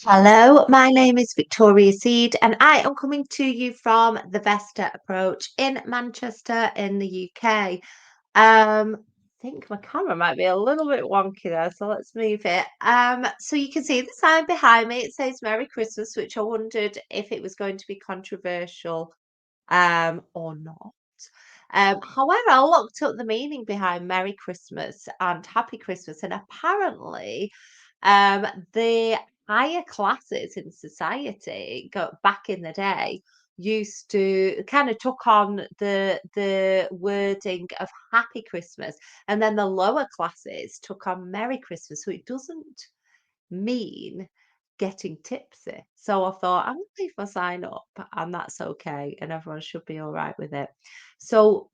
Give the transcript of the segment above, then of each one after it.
Hello, my name is Victoria Seed, and I am coming to you from the Vesta Approach in Manchester in the UK. I think my camera might be a little bit wonky there, so let's move it. So you can see the sign behind me. It says Merry Christmas, which I wondered if it was going to be controversial or not. However, I looked up the meaning behind Merry Christmas and Happy Christmas, and apparently, the higher classes in society, go back in the day, used to kind of took on the wording of Happy Christmas, and then the lower classes took on Merry Christmas. So it doesn't mean getting tipsy. So I thought, I'm gonna leave my sign up and that's okay, and everyone should be all right with it. So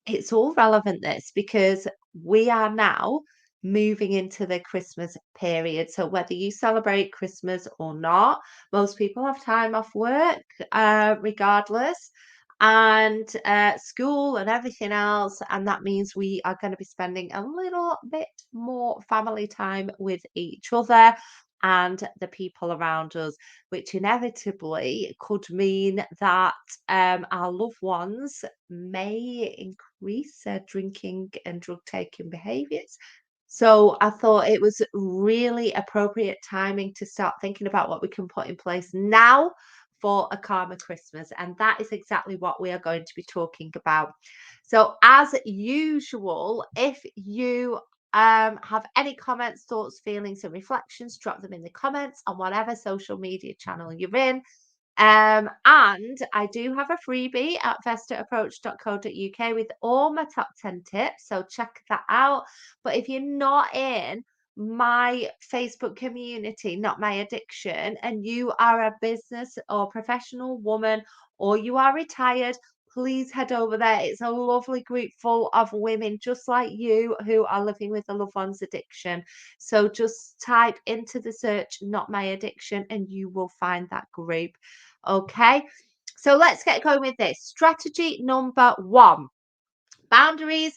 it's all relevant this because we are now moving into the Christmas period. So whether you celebrate Christmas or not, most people have time off work, regardless. And school and everything else. And that means we are going to be spending a little bit more family time with each other and the people around us, which inevitably could mean that our loved ones may increase their drinking and drug taking behaviors. So I thought it was really appropriate timing to start thinking about what we can put in place now for a calmer Christmas. And that is exactly what we are going to be talking about. So, as usual, if you have any comments, thoughts, feelings, and reflections, drop them in the comments on whatever social media channel you're in. And I do have a freebie at vestaapproach.co.uk with all my top 10 tips. So check that out. But if you're not in my Facebook community, Not My Addiction, and you are a business or professional woman or you are retired, please head over there. It's a lovely group full of women just like you who are living with a loved one's addiction. So just type into the search Not My Addiction and you will find that group. Okay, so let's get going with this. Strategy number one: boundaries,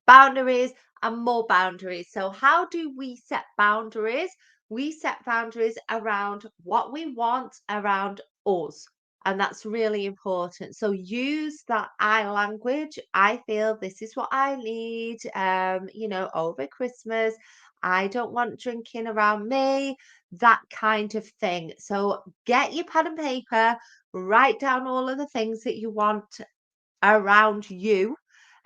boundaries, and more boundaries. So, how do we set boundaries? We set boundaries around what we want around us. And that's really important. So use that I language. I feel this is what I need. Over Christmas, I don't want drinking around me, that kind of thing. So get your pen and paper, write down all of the things that you want around you,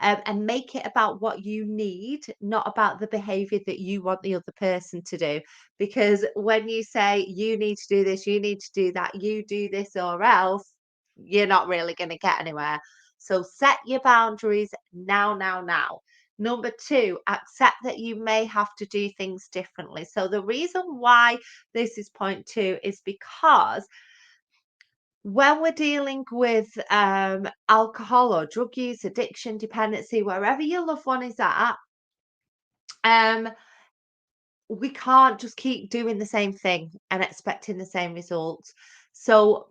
and make it about what you need, not about the behavior that you want the other person to do. Because when you say, you need to do this, you need to do that, you do this or else, you're not really going to get anywhere. So set your boundaries now, now, now. Number two, accept that you may have to do things differently. So the reason why this is point two is because when we're dealing with alcohol or drug use, addiction, dependency, wherever your loved one is at, um, we can't just keep doing the same thing and expecting the same results. So,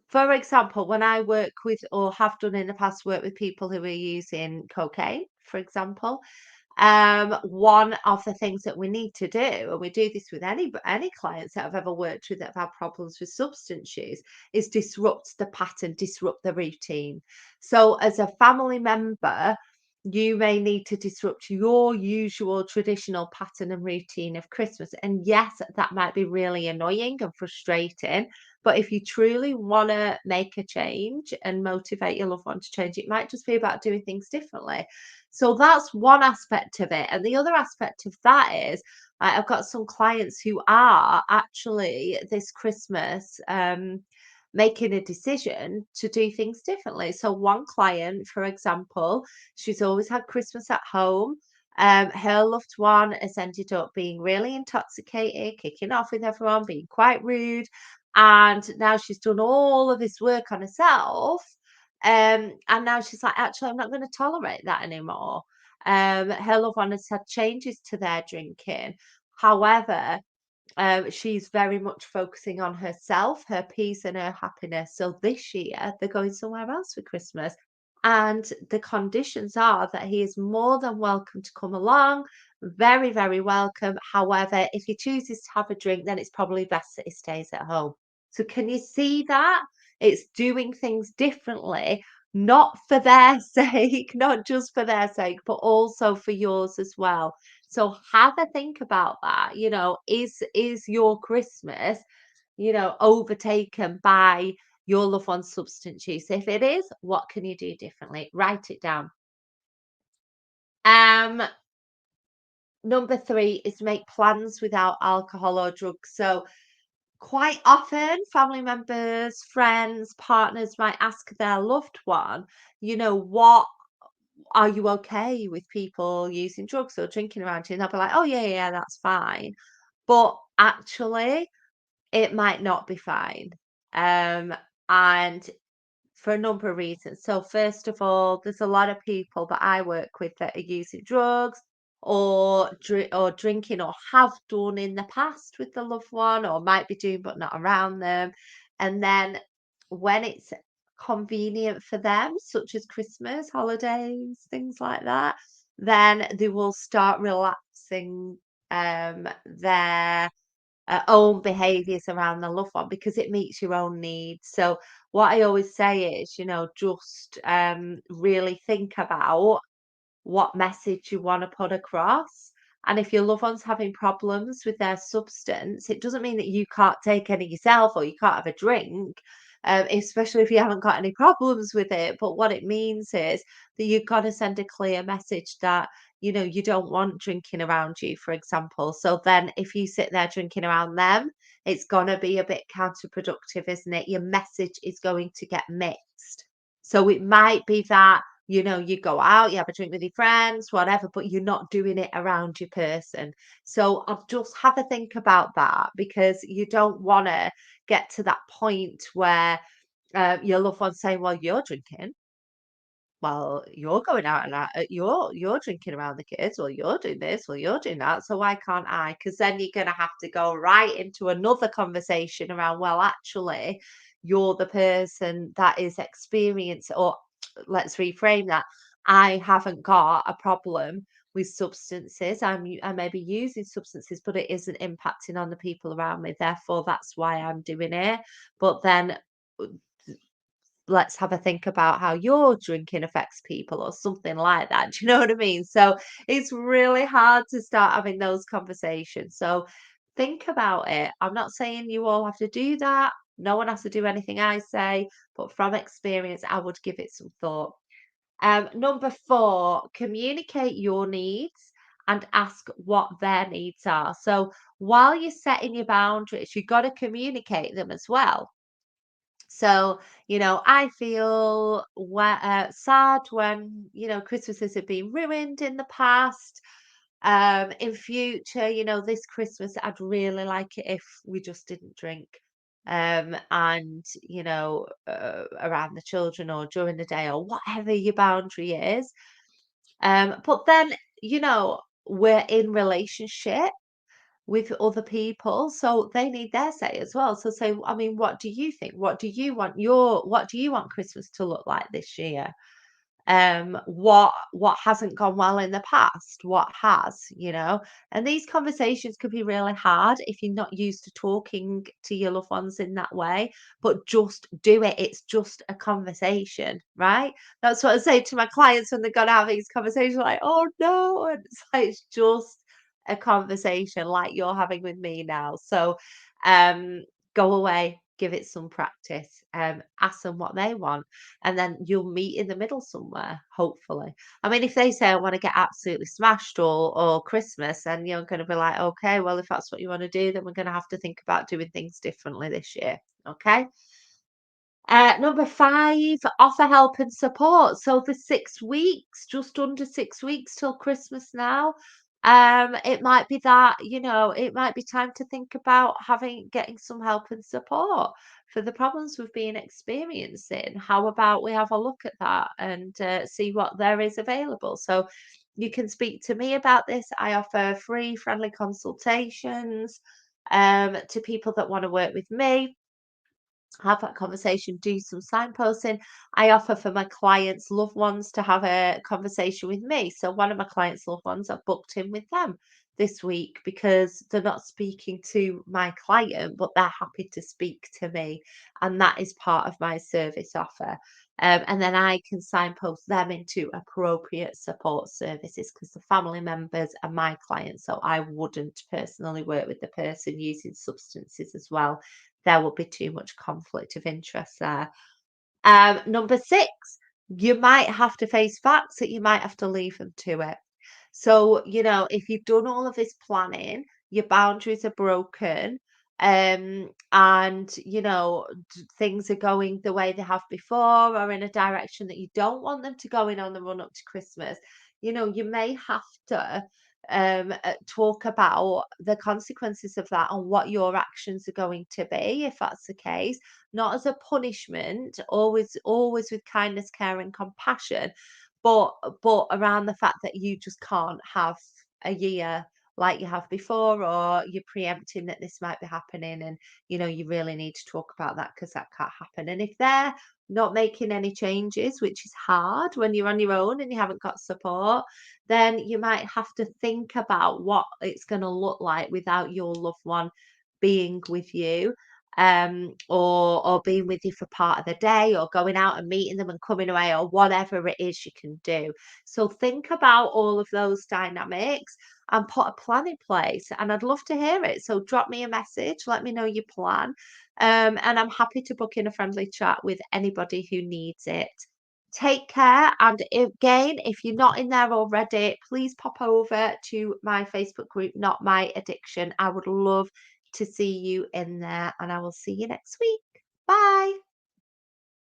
for example, when I work with or have done in the past work with people who are using cocaine, for example, one of the things that we need to do, and we do this with any clients that I've ever worked with that have had problems with substance use, is disrupt the pattern, disrupt the routine. So as a family member, you may need to disrupt your usual traditional pattern and routine of Christmas. And yes, that might be really annoying and frustrating. But if you truly want to make a change and motivate your loved one to change, it might just be about doing things differently. So that's one aspect of it. And the other aspect of that is I've got some clients who are actually this Christmas making a decision to do things differently. So one client, for example, she's always had Christmas at home. Her loved one has ended up being really intoxicated, kicking off with everyone, being quite rude. And now she's done all of this work on herself, and now she's like, actually, I'm not going to tolerate that anymore. Her loved one has had changes to their drinking. However, she's very much focusing on herself, her peace, and her happiness. So this year, they're going somewhere else for Christmas. And the conditions are that he is more than welcome to come along, very, very welcome. However, if he chooses to have a drink, then it's probably best that he stays at home. So, can you see that? It's doing things differently, not for their sake, not just for their sake, but also for yours as well. So, have a think about that. Is your Christmas, overtaken by your loved one's substance use? If it is, what can you do differently? Write it down. Um, Number three is make plans without alcohol or drugs. So quite often, family members, friends, partners might ask their loved one, what are you okay with people using drugs or drinking around you? And they'll be like, oh, yeah, yeah, that's fine. But actually, it might not be fine. And for a number of reasons. So, first of all, there's a lot of people that I work with that are using drugs or drinking or have done in the past with the loved one or might be doing but not around them. And then when it's convenient for them, such as Christmas, holidays, things like that, then they will start relaxing their own behaviors around the loved one because it meets your own needs. So what I always say is, just really think about what message you want to put across. And if your loved one's having problems with their substance, it doesn't mean that you can't take any yourself or you can't have a drink, especially if you haven't got any problems with it. But what it means is that you've got to send a clear message that, you don't want drinking around you, for example. So then if you sit there drinking around them, it's going to be a bit counterproductive, isn't it? Your message is going to get mixed. So it might be that you go out, you have a drink with your friends, whatever, but you're not doing it around your person. So I'll just have a think about that because you don't want to get to that point where your loved one's saying, "Well, you're drinking. Well, you're going out and you're drinking around the kids. Well, you're doing this. Well, you're doing that. So why can't I?" Because then you're going to have to go right into another conversation around. Well, actually, you're the person that is experienced, or let's reframe that. I haven't got a problem with substances. I may be using substances, but it isn't impacting on the people around me. Therefore, that's why I'm doing it. But then uh, let's have a think about how your drinking affects people or something like that. Do you know what I mean? So it's really hard to start having those conversations. So think about it. I'm not saying you all have to do that. No one has to do anything I say, but from experience, I would give it some thought. Number four, communicate your needs and ask what their needs are. So while you're setting your boundaries, you've got to communicate them as well. So, I feel sad when, Christmases have been ruined in the past. In future, this Christmas, I'd really like it if we just didn't drink. And, around the children or during the day or whatever your boundary is. But then, we're in relationship with other people, so they need their say as well. So say, I mean, what do you think? What do you want Christmas to look like this year? What hasn't gone well in the past? What has, And these conversations could be really hard if you're not used to talking to your loved ones in that way, but just do it. It's just a conversation, right? That's what I say to my clients when they're gonna have these conversations, like, oh no, and it's like it's just a conversation like you're having with me now. So um go away, give it some practice, ask them what they want, and then you'll meet in the middle somewhere, hopefully. I mean, if they say, I want to get absolutely smashed or Christmas, and you're going to be like, okay, well, if that's what you want to do, then we're going to have to think about doing things differently this year. Okay. Number five, offer help and support. So the 6 weeks, just under 6 weeks till Christmas now. It might be that, it might be time to think about getting some help and support for the problems we've been experiencing. How about we have a look at that and see what there is available? So you can speak to me about this. I offer free, friendly consultations to people that want to work with me. have that conversation, do some signposting. I offer for my clients' loved ones to have a conversation with me. So one of my clients' loved ones, I've booked in with them this week because they're not speaking to my client, but they're happy to speak to me. And that is part of my service offer. And then I can signpost them into appropriate support services because the family members are my clients. So I wouldn't personally work with the person using substances as well. There will be too much conflict of interest there. Number 6, you might have to face facts that you might have to leave them to it. So, if you've done all of this planning, your boundaries are broken, and things are going the way they have before or in a direction that you don't want them to go in on the run up to Christmas, you may have to talk about the consequences of that and what your actions are going to be if that's the case, not as a punishment, always with kindness, care, and compassion, but around the fact that you just can't have a year like you have before, or you're preempting that this might be happening, and you really need to talk about that because that can't happen. And if they're not making any changes, which is hard when you're on your own and you haven't got support, then you might have to think about what it's going to look like without your loved one being with you, or being with you for part of the day, or going out and meeting them and coming away, or whatever it is you can do. So think about all of those dynamics and put a plan in place. And I'd love to hear it. So drop me a message, let me know your plan. And I'm happy to book in a friendly chat with anybody who needs it. Take care. And again, if you're not in there already, please pop over to my Facebook group, Not My Addiction. I would love to see you in there, and I will see you next week. Bye.